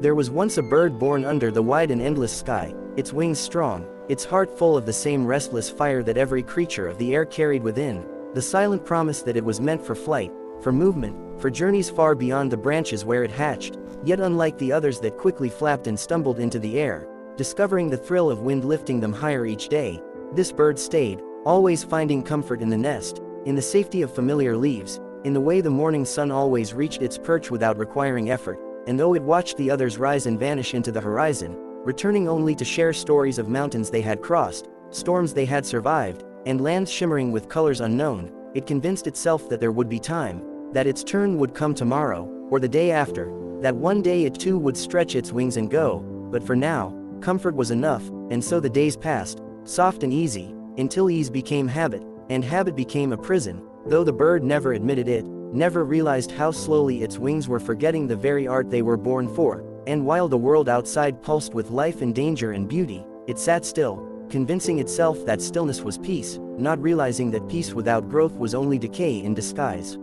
There was once a bird born under the wide and endless sky, its wings strong, its heart full of the same restless fire that every creature of the air carried within, the silent promise that it was meant for flight, for movement, for journeys far beyond the branches where it hatched. Yet unlike the others that quickly flapped and stumbled into the air, discovering the thrill of wind lifting them higher each day, this bird stayed, always finding comfort in the nest, in the safety of familiar leaves, in the way the morning sun always reached its perch without requiring effort, and though it watched the others rise and vanish into the horizon, returning only to share stories of mountains they had crossed, storms they had survived, and lands shimmering with colors unknown, it convinced itself that there would be time, that its turn would come tomorrow, or the day after, that one day it too would stretch its wings and go. But for now, comfort was enough, and so the days passed, soft and easy, until ease became habit, and habit became a prison, though the bird never admitted it, never realized how slowly its wings were forgetting the very art they were born for, and while the world outside pulsed with life and danger and beauty, it sat still, convincing itself that stillness was peace, not realizing that peace without growth was only decay in disguise.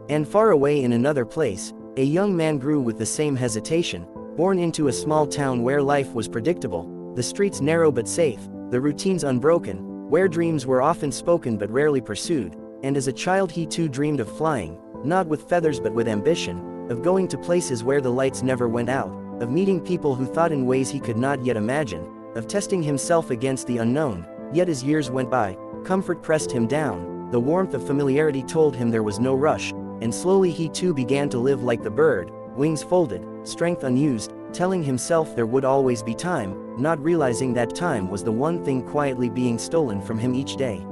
And far away in another place, a young man grew with the same hesitation, born into a small town where life was predictable, the streets narrow but safe, the routines unbroken, where dreams were often spoken but rarely pursued, and as a child he too dreamed of flying, not with feathers but with ambition, of going to places where the lights never went out, of meeting people who thought in ways he could not yet imagine, of testing himself against the unknown. Yet as years went by, comfort pressed him down, the warmth of familiarity told him there was no rush, and slowly he too began to live like the bird, wings folded, strength unused, telling himself there would always be time, not realizing that time was the one thing quietly being stolen from him each day.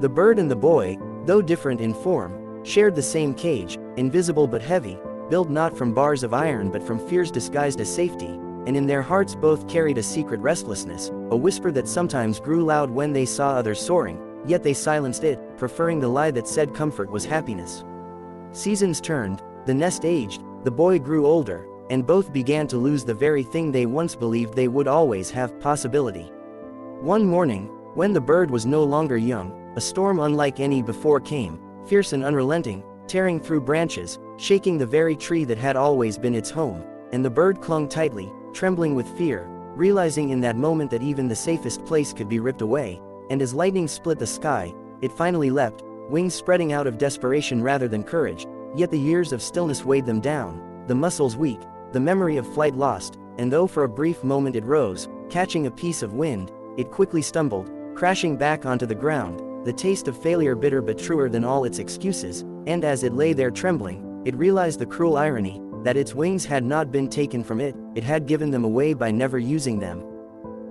The bird and the boy, though different in form, shared the same cage, invisible but heavy, built not from bars of iron but from fears disguised as safety, and in their hearts both carried a secret restlessness, a whisper that sometimes grew loud when they saw others soaring, yet they silenced it, preferring the lie that said comfort was happiness. Seasons turned, the nest aged, the boy grew older, and both began to lose the very thing they once believed they would always have: possibility. One morning, when the bird was no longer young, a storm unlike any before came, fierce and unrelenting, tearing through branches, shaking the very tree that had always been its home, and the bird clung tightly, trembling with fear, realizing in that moment that even the safest place could be ripped away, and as lightning split the sky, it finally leapt, wings spreading out of desperation rather than courage. Yet the years of stillness weighed them down, the muscles weak, the memory of flight lost, and though for a brief moment it rose, catching a piece of wind, it quickly stumbled, crashing back onto the ground, the taste of failure bitter but truer than all its excuses, and as it lay there trembling, it realized the cruel irony, that its wings had not been taken from it, it had given them away by never using them.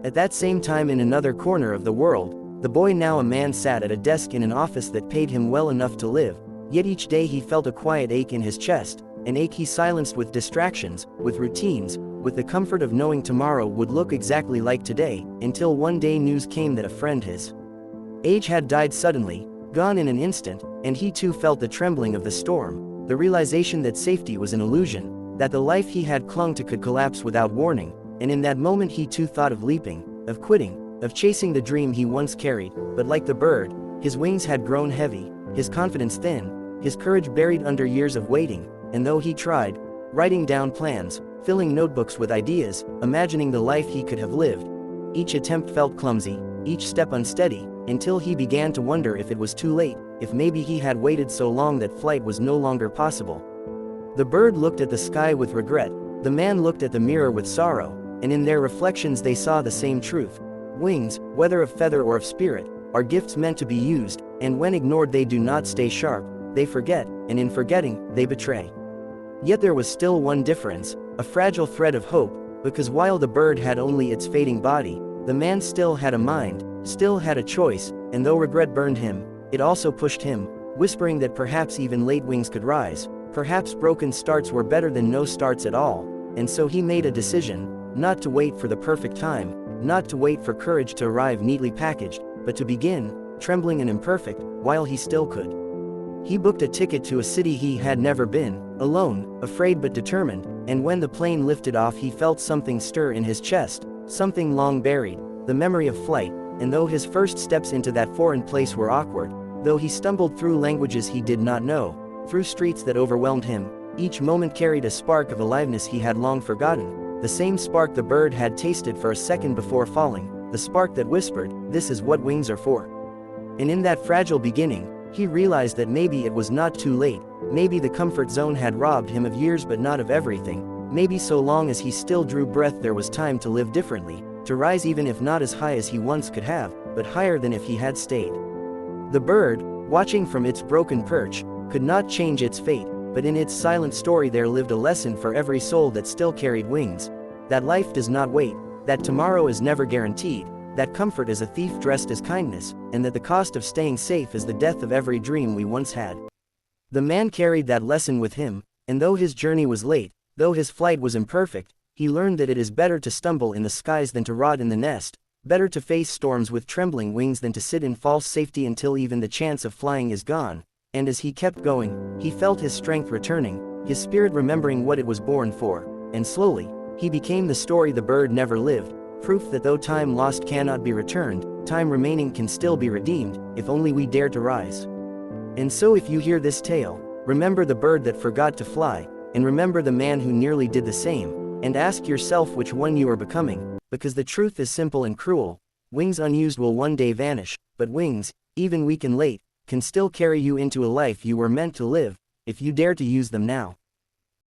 At that same time in another corner of the world, the boy, now a man, sat at a desk in an office that paid him well enough to live, yet each day he felt a quiet ache in his chest, an ache he silenced with distractions, with routines, with the comfort of knowing tomorrow would look exactly like today, until one day news came that a friend his age had died suddenly, gone in an instant, and he too felt the trembling of the storm, the realization that safety was an illusion, that the life he had clung to could collapse without warning, and in that moment he too thought of leaping, of quitting, of chasing the dream he once carried. But like the bird, his wings had grown heavy, his confidence thin, his courage buried under years of waiting, and though he tried, writing down plans, filling notebooks with ideas, imagining the life he could have lived, each attempt felt clumsy, each step unsteady, until he began to wonder if it was too late, if maybe he had waited so long that flight was no longer possible. The bird looked at the sky with regret, the man looked at the mirror with sorrow, and in their reflections they saw the same truth. Wings, whether of feather or of spirit, are gifts meant to be used, and when ignored they do not stay sharp, they forget, and in forgetting, they betray. Yet there was still one difference, a fragile thread of hope, because while the bird had only its fading body, the man still had a mind, still had a choice, and though regret burned him, it also pushed him, whispering that perhaps even late wings could rise, perhaps broken starts were better than no starts at all, and so he made a decision, not to wait for the perfect time, not to wait for courage to arrive neatly packaged, but to begin, trembling and imperfect, while he still could. He booked a ticket to a city he had never been, alone, afraid but determined, and when the plane lifted off he felt something stir in his chest, something long buried, the memory of flight, and though his first steps into that foreign place were awkward, though he stumbled through languages he did not know, through streets that overwhelmed him, Each moment carried a spark of aliveness he had long forgotten, the same spark the bird had tasted for a second before falling, the spark that whispered, "This is what wings are for." And in that fragile beginning, he realized that maybe it was not too late, maybe the comfort zone had robbed him of years but not of everything, maybe so long as he still drew breath there was time to live differently, to rise even if not as high as he once could have, but higher than if he had stayed. The bird, watching from its broken perch, could not change its fate, but in its silent story there lived a lesson for every soul that still carried wings, that life does not wait, that tomorrow is never guaranteed, that comfort is a thief dressed as kindness, and that the cost of staying safe is the death of every dream we once had. The man carried that lesson with him, and though his journey was late, though his flight was imperfect, he learned that it is better to stumble in the skies than to rot in the nest, better to face storms with trembling wings than to sit in false safety until even the chance of flying is gone. And as he kept going, he felt his strength returning, his spirit remembering what it was born for, and slowly, he became the story the bird never lived, proof that though time lost cannot be returned, time remaining can still be redeemed, if only we dare to rise. And so if you hear this tale, remember the bird that forgot to fly, and remember the man who nearly did the same, and ask yourself which one you are becoming, because the truth is simple and cruel, wings unused will one day vanish, but wings, even weak and late, can still carry you into a life you were meant to live, if you dare to use them now.